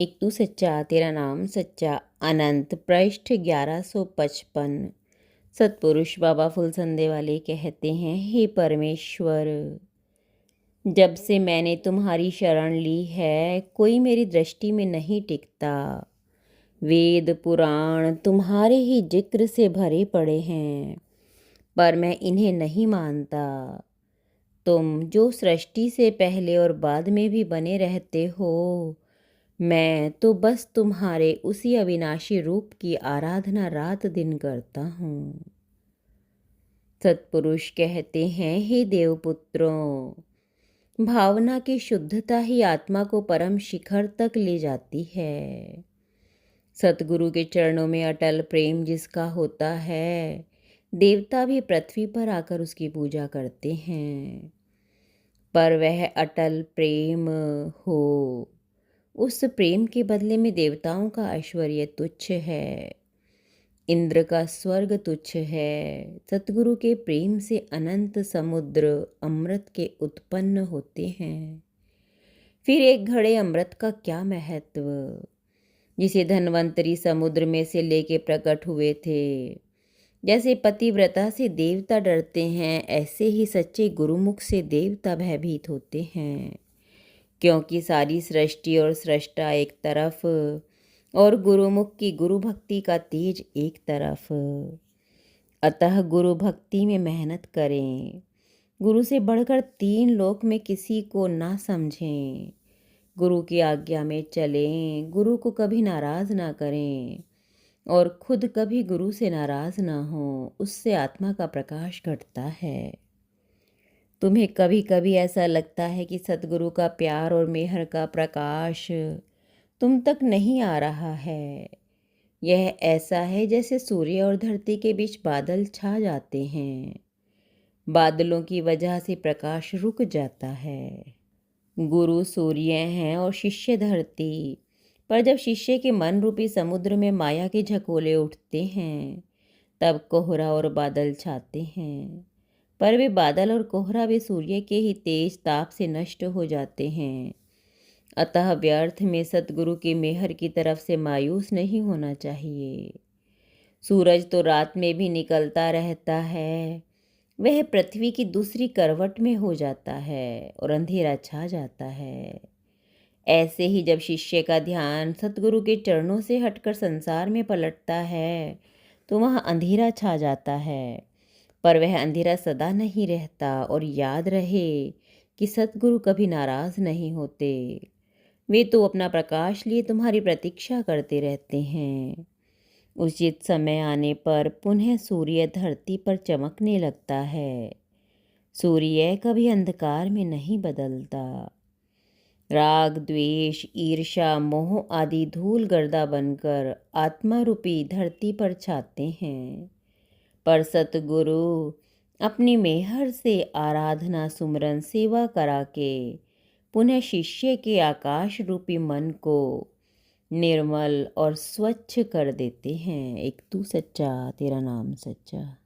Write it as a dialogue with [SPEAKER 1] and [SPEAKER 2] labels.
[SPEAKER 1] एक तू सच्चा तेरा नाम सच्चा। अनंत पृष्ठ 1155। सतपुरुष बाबा फुलसंदे वाले कहते हैं, हे परमेश्वर, जब से मैंने तुम्हारी शरण ली है कोई मेरी दृष्टि में नहीं टिकता। वेद पुराण तुम्हारे ही जिक्र से भरे पड़े हैं, पर मैं इन्हें नहीं मानता। तुम जो सृष्टि से पहले और बाद में भी बने रहते हो, मैं तो बस तुम्हारे उसी अविनाशी रूप की आराधना रात दिन करता हूँ। सतपुरुष कहते हैं, हे देवपुत्रों, भावना की शुद्धता ही आत्मा को परम शिखर तक ले जाती है। सतगुरु के चरणों में अटल प्रेम जिसका होता है, देवता भी पृथ्वी पर आकर उसकी पूजा करते हैं। पर वह अटल प्रेम हो, उस प्रेम के बदले में देवताओं का ऐश्वर्य तुच्छ है, इंद्र का स्वर्ग तुच्छ है। सतगुरु के प्रेम से अनंत समुद्र अमृत के उत्पन्न होते हैं। फिर एक घड़े अमृत का क्या महत्व, जिसे धन्वंतरी समुद्र में से लेके प्रकट हुए थे। जैसे पतिव्रता से देवता डरते हैं, ऐसे ही सच्चे गुरुमुख से देवता भयभीत होते हैं, क्योंकि सारी सृष्टि और सृष्टा एक तरफ और गुरुमुख की गुरु भक्ति का तेज एक तरफ। अतः गुरु भक्ति में मेहनत करें, गुरु से बढ़कर तीन लोक में किसी को ना समझें। गुरु की आज्ञा में चलें, गुरु को कभी नाराज ना करें और खुद कभी गुरु से नाराज ना हो। उससे आत्मा का प्रकाश घटता है। तुम्हें कभी कभी ऐसा लगता है कि सतगुरु का प्यार और मेहर का प्रकाश तुम तक नहीं आ रहा है। यह ऐसा है जैसे सूर्य और धरती के बीच बादल छा जाते हैं, बादलों की वजह से प्रकाश रुक जाता है। गुरु सूर्य हैं और शिष्य धरती, पर जब शिष्य के मन रूपी समुद्र में माया के झकोले उठते हैं, तब कोहरा और बादल छाते हैं। पर वे बादल और कोहरा वे सूर्य के ही तेज ताप से नष्ट हो जाते हैं। अतः व्यर्थ में सतगुरु की मेहर की तरफ से मायूस नहीं होना चाहिए। सूरज तो रात में भी निकलता रहता है, वह पृथ्वी की दूसरी करवट में हो जाता है और अंधेरा छा जाता है। ऐसे ही जब शिष्य का ध्यान सतगुरु के चरणों से हटकर संसार में पलटता है, तो वहाँ अंधेरा छा जाता है। पर वह अंधेरा सदा नहीं रहता। और याद रहे कि सतगुरु कभी नाराज नहीं होते। वे तो अपना प्रकाश लिए तुम्हारी प्रतीक्षा करते रहते हैं। उचित समय आने पर पुनः सूर्य धरती पर चमकने लगता है। सूर्य कभी अंधकार में नहीं बदलता। राग द्वेष ईर्ष्या मोह आदि धूल गर्दा बनकर आत्मा रूपी धरती पर छाते हैं, पर सतगुरु अपनी मेहर से आराधना सुमरन सेवा करा के पुनः शिष्य के आकाश रूपी मन को निर्मल और स्वच्छ कर देते हैं। एक तू सच्चा तेरा नाम सच्चा।